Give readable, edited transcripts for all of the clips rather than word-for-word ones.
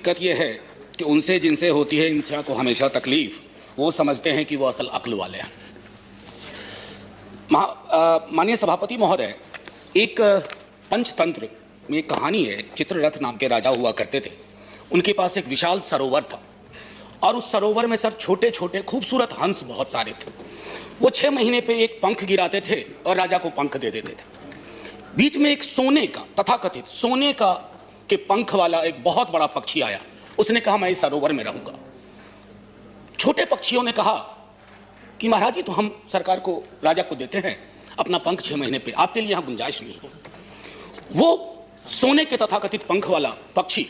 दिक्कत यह है कि उनसे जिनसे होती है इंसान को हमेशा तकलीफ, वो समझते हैं कि वो असल अक्ल वाले हैं। माननीय सभापति महोदय, एक पंचतंत्र में एक कहानी है। चित्ररथ नाम के राजा हुआ करते थे। उनके पास एक विशाल सरोवर था और उस सरोवर में सर छोटे छोटे खूबसूरत हंस बहुत सारे थे। वो 6 महीने पे एक पंख गिराते थे और राजा को पंख दे देते थे। बीच में एक सोने का, तथाकथित सोने का के पंख वाला एक बहुत बड़ा पक्षी आया। उसने कहा मैं इस सरोवर में रहूंगा। छोटे पक्षियों ने कहा कि महाराज जी, तो हम सरकार को, राजा को देते हैं अपना पंख 6 महीने पे, आपके लिए यहां गुंजाइश नहीं है। वो सोने के तथाकथित पंख वाला पक्षी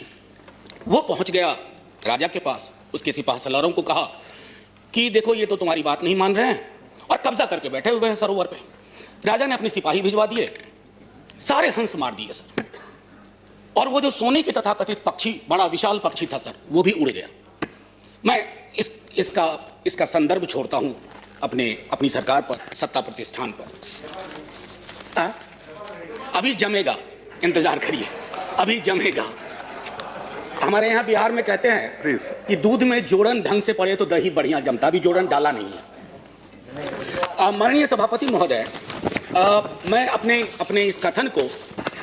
वो पहुंच गया राजा के पास। उसके सिपाही सलारों को कहा कि देखो, ये तो तुम्हारी बात नहीं मान रहे हैं और कब्जा करके बैठे हुए हैं सरोवर पे। राजा ने अपने सिपाही भिजवा दिए, सारे हंस मार दिए सर। और वो जो सोने के तथाकथित पक्षी, बड़ा विशाल पक्षी था सर, वो भी उड़ गया। मैं इसका संदर्भ छोड़ता हूं अपनी सरकार पर, सत्ता प्रतिष्ठान पर। अभी जमेगा, इंतजार करिए, अभी जमेगा। हमारे यहाँ बिहार में कहते हैं कि दूध में जोड़न ढंग से पड़े तो दही बढ़िया जमता। अभी जोड़न डाला नहीं है। माननीय सभापति महोदय, मैं अपने इस कथन को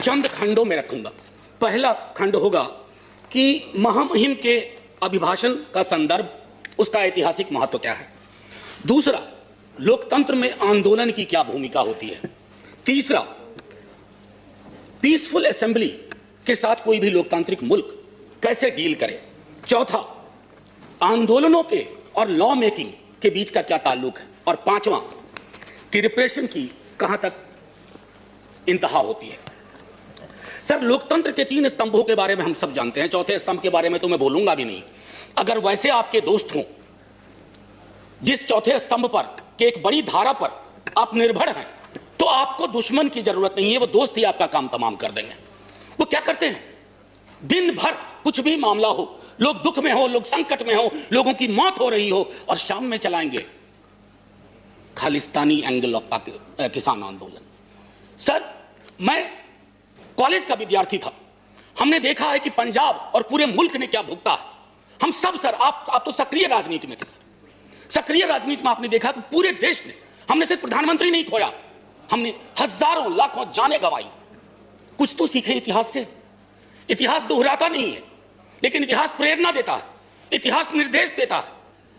चंद खंडों में रखूंगा। पहला खंड होगा कि महामहिम के अभिभाषण का संदर्भ, उसका ऐतिहासिक महत्व क्या है। दूसरा, लोकतंत्र में आंदोलन की क्या भूमिका होती है। तीसरा, पीसफुल असेंबली के साथ कोई भी लोकतांत्रिक मुल्क कैसे डील करे। चौथा, आंदोलनों के और लॉ मेकिंग के बीच का क्या ताल्लुक है। और पांचवा, कि रिप्रेशन की कहां तक इंतहा होती है। सर, लोकतंत्र के 3 स्तंभों के बारे में हम सब जानते हैं। चौथे स्तंभ के बारे में तो मैं बोलूंगा भी नहीं। अगर वैसे आपके दोस्त हों जिस चौथे स्तंभ पर कि एक बड़ी धारा पर आप निर्भर हैं, तो आपको दुश्मन की जरूरत नहीं है, वो दोस्त ही आपका काम तमाम कर देंगे। वो क्या करते हैं, दिन भर कुछ भी मामला हो, लोग दुख में हो, लोग संकट में हो, लोगों की मौत हो रही हो, और शाम में चलाएंगे खालिस्तानी एंगल ऑफ किसान आंदोलन। सर, मैं कॉलेज का विद्यार्थी था। हमने देखा है कि पंजाब और पूरे मुल्क ने क्या भुगता है। हम सब सर, आप तो सक्रिय राजनीति में थे सर। सक्रिय राजनीति में आपने देखा कि पूरे देश ने, हमने सिर्फ प्रधानमंत्री नहीं खोया, हमने हजारों लाखों जानें गंवाई। कुछ तो सीखें इतिहास से। इतिहास दोहराता नहीं है, लेकिन इतिहास प्रेरणा देता है, इतिहास निर्देश देता है,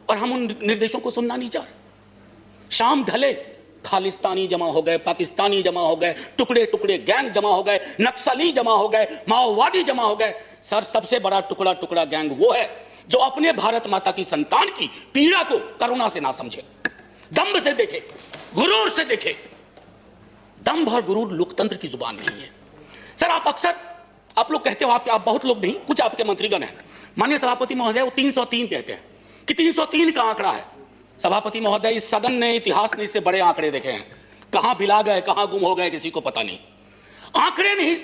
और हम उन निर्देशों को सुनना नहीं चाह रहे। शाम ढले, खालिस्तानी जमा हो गए, पाकिस्तानी जमा हो गए, टुकड़े टुकड़े गैंग जमा हो गए, नक्सली जमा हो गए, माओवादी जमा हो गए। सर, सबसे बड़ा टुकड़ा टुकड़ा गैंग वो है जो अपने भारत माता की संतान की पीड़ा को करुणा से ना समझे, दंभ से देखे, गुरूर से देखे। दंभ और गुरूर लोकतंत्र की जुबान नहीं है। सर, आप लोग कहते हो, आप बहुत लोग नहीं, कुछ आपके मंत्रीगण हैं, माननीय सभापति महोदय, वो 303 कहते हैं कि 303 का आंकड़ा है। सभापति महोदय, इस सदन ने, इतिहास ने इससे बड़े आंकड़े देखे हैं। कहां बिला गए, कहां गुम हो गए, किसी को पता नहीं। आंकड़े नहीं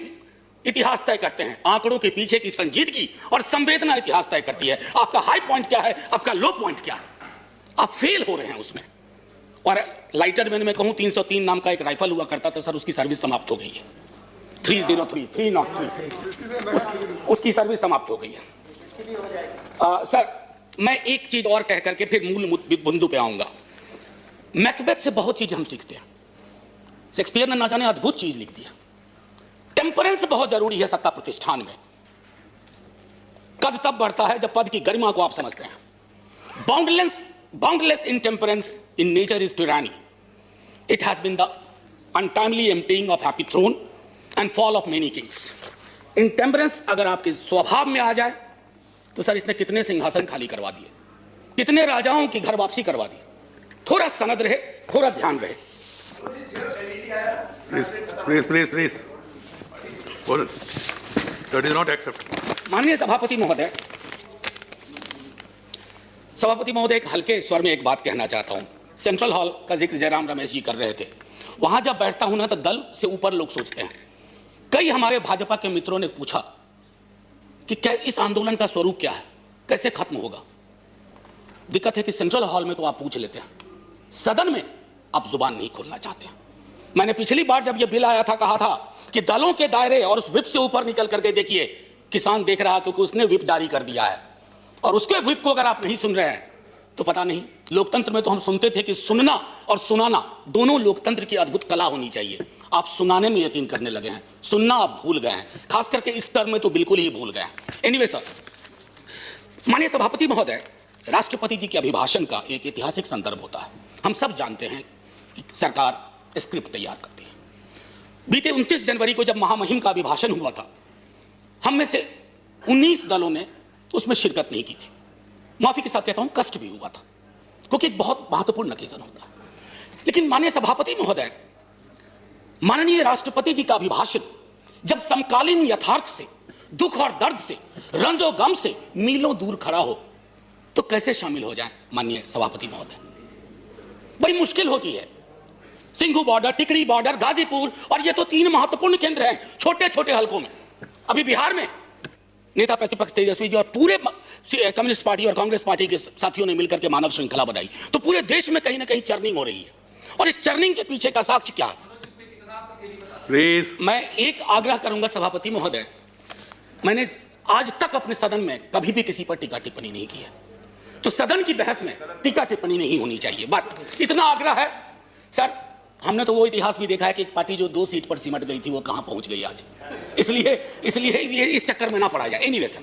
इतिहास तय करते हैं, आंकड़ों के पीछे की संजीदगी और संवेदना इतिहास तय करती है। आपका हाई पॉइंट क्या है, आपका लो पॉइंट क्या है, आप फेल हो रहे हैं उसमें। और लाइटर मैन में कहूं, 303 नाम का एक राइफल हुआ करता था सर, उसकी सर्विस समाप्त हो गई है। 303 उसकी सर्विस समाप्त हो गई है। सर, मैं एक चीज और कह करके फिर मूल बिंदु पे आऊंगा। मैकबेथ से बहुत चीज हम सीखते हैं। शेक्सपियर ने ना जाने अद्भुत चीज लिख दी है। टेम्परेंस बहुत जरूरी है सत्ता प्रतिष्ठान में। कद तब बढ़ता है जब पद की गरिमा को आप समझते हैं। Boundless intemperance in nature is tyranny. It has been the untimely emptying of happy throne and fall of many kings. Intemperance अगर आपके स्वभाव में आ जाए तो सर, इसने कितने सिंहासन खाली करवा दिए, कितने राजाओं की घर वापसी करवा दी। थोड़ा सनद रहे, थोड़ा ध्यान रहे। Please that is not acceptable. माननीय सभापति महोदय, एक हल्के स्वर में एक बात कहना चाहता हूं। सेंट्रल हॉल का जिक्र जयराम रमेश जी कर रहे थे। वहां जब बैठता हूं ना, तो दल से ऊपर लोग सोचते हैं। कई हमारे भाजपा के मित्रों ने पूछा कि क्या इस आंदोलन का स्वरूप क्या है, कैसे खत्म होगा। दिक्कत है कि सेंट्रल हॉल में तो आप पूछ लेते हैं, सदन में आप जुबान नहीं खोलना चाहते हैं। मैंने पिछली बार जब यह बिल आया था, कहा था कि दलों के दायरे और उस विप से ऊपर निकल करके देखिए किसान देख रहा है क्योंकि उसने व्हिप जारी कर दिया है, और उसके व्हिप को अगर आप नहीं सुन रहे हैं तो पता नहीं। लोकतंत्र में तो हम सुनते थे कि सुनना और सुनाना दोनों लोकतंत्र की अद्भुत कला होनी चाहिए। आप सुनाने में यकीन करने लगे हैं, सुनना आप भूल गए हैं, खास करके इस टर्म में तो बिल्कुल ही भूल गए हैं। एनीवे सर, माननीय सभापति महोदय, राष्ट्रपति जी के अभिभाषण का एक ऐतिहासिक संदर्भ होता है। हम सब जानते हैं कि सरकार स्क्रिप्ट तैयार करती है। बीते 29 जनवरी को जब महामहिम का अभिभाषण हुआ था, हम में से 19 दलों ने उसमें शिरकत नहीं की थी। माफी के साथ कहता हूं, कष्ट भी हुआ था, क्योंकि एक बहुत महत्वपूर्ण ओकेजन होता है। लेकिन माननीय सभापति महोदय, माननीय राष्ट्रपति जी का अभिभाषण जब समकालीन यथार्थ से, दुख और दर्द से, रंजो गम से मीलों दूर खड़ा हो, तो कैसे शामिल हो जाए माननीय सभापति महोदय? बड़ी मुश्किल होती है। सिंघू बॉर्डर, टिकरी बॉर्डर, गाजीपुर, और ये तो 3 महत्वपूर्ण केंद्र हैं छोटे छोटे हलकों में। अभी बिहार में नेता प्रतिपक्ष तेजस्वी जी और पूरे कम्युनिस्ट पार्टी और कांग्रेस पार्टी के साथियों ने मिलकर के मानव श्रृंखला बनाई, तो पूरे देश में कहीं ना कहीं चर्निंग हो रही है। और इस चर्निंग के पीछे का साक्ष्य क्या है? Please. मैं एक आग्रह करूंगा सभापति महोदय, मैंने आज तक अपने सदन में कभी भी किसी पर टीका टिप्पणी नहीं की है, तो सदन की बहस में टीका टिप्पणी नहीं होनी चाहिए, बस इतना आग्रह है। सर, हमने तो वो इतिहास भी देखा है कि एक पार्टी जो 2 सीट पर सिमट गई थी वो कहां पहुंच गई आज। इसलिए ये इस चक्कर में ना पड़ा जाए। एनीवे सर,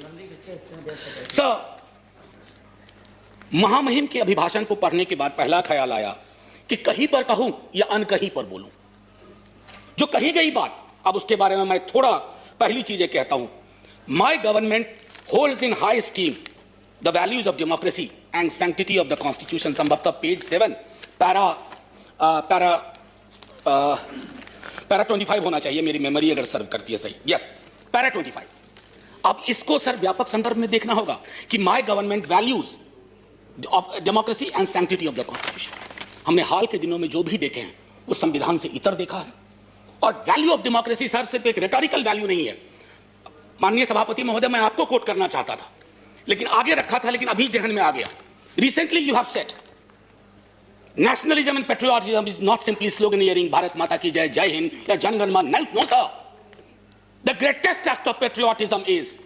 महामहिम के अभिभाषण को पढ़ने के बाद पहला ख्याल आया कि कहीं पर कहूं या अनकहीं पर बोलूं। जो कही गई बात, अब उसके बारे में मैं थोड़ा पहली चीजें कहता हूं। My government holds in high steam the values of democracy and sanctity of the constitution. संभवतः पेज 7 पैरा 25 होना चाहिए, मेरी मेमोरी अगर सर्व करती है सही। Yes, para 25। अब इसको सर व्यापक संदर्भ में देखना होगा कि my government values of democracy and sanctity of the constitution. हमने हाल के दिनों में जो भी देखे हैं वो संविधान से इतर देखा है। और वैल्यू ऑफ डेमोक्रेसी सर सिर्फ एक रेटोरिकल वैल्यू नहीं है। माननीय सभापति महोदय, मैं आपको कोट करना चाहता था लेकिन आगे रखा था, लेकिन अभी जहन में आ गया। Recently you have said nationalism and patriotism is not simply sloganeering Bharat माता की जय, जय हिंद या Jana Gana Mana. No sir, the greatest act of patriotism is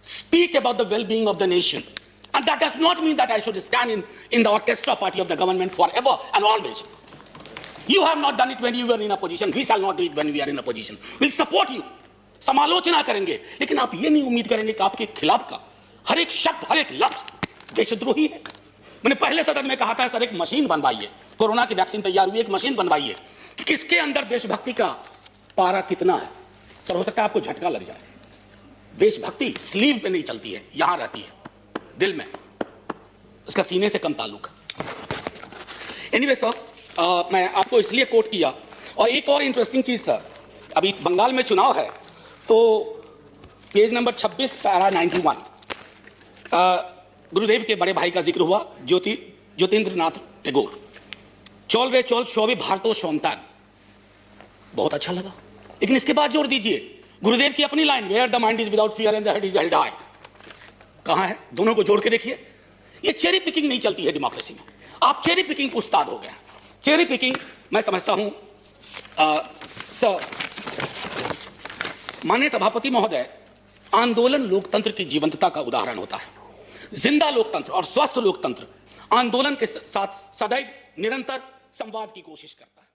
speak about the well being of the nation, and that does not mean that I should stand in the orchestra party of the government forever and always. You have not done it when you were in a position. We shall not do it when we are in a position. We'll support you. समालोचना करेंगे, लेकिन आप ये नहीं उम्मीद करेंगे कि आपके खिलाफ का हर एक शब्द, हर एक लफ्ज देशद्रोही है। मैंने पहले सदन में कहा था, सर एक मशीन बनवाइए, कोरोना की वैक्सीन तैयार हुई, एक मशीन बनवाइए कि किसके अंदर देशभक्ति का पारा कितना है। सर, हो सकता है आपको झटका लग जाए। देशभक्ति स्लीव पे नहीं चलती है, यहां रहती है, दिल में, उसका सीने से कम ताल्लुक। एनीवे सर, मैं आपको इसलिए कोट किया। और एक और इंटरेस्टिंग चीज सर, अभी बंगाल में चुनाव है, तो पेज नंबर 26 पैरा 91 गुरुदेव के बड़े भाई का जिक्र हुआ, ज्योतिन्द्रनाथ टैगोर। चौल रे चौल शोभे भारतो शोमतान, बहुत अच्छा लगा। लेकिन इसके बाद जोड़ दीजिए गुरुदेव की अपनी line, where the mind is without fear and the head is held high. कहां है? दोनों को जोड़ के देखिए। ये चेरी पिकिंग नहीं चलती है डेमोक्रेसी में। आप चेरी पिकिंग को उस्ताद हो गए। चेरी पिकिंग मैं समझता हूं सर, माननीय सभापति महोदय, आंदोलन लोकतंत्र की जीवंतता का उदाहरण होता है। जिंदा लोकतंत्र और स्वस्थ लोकतंत्र आंदोलन के साथ सदैव निरंतर संवाद की कोशिश करता है।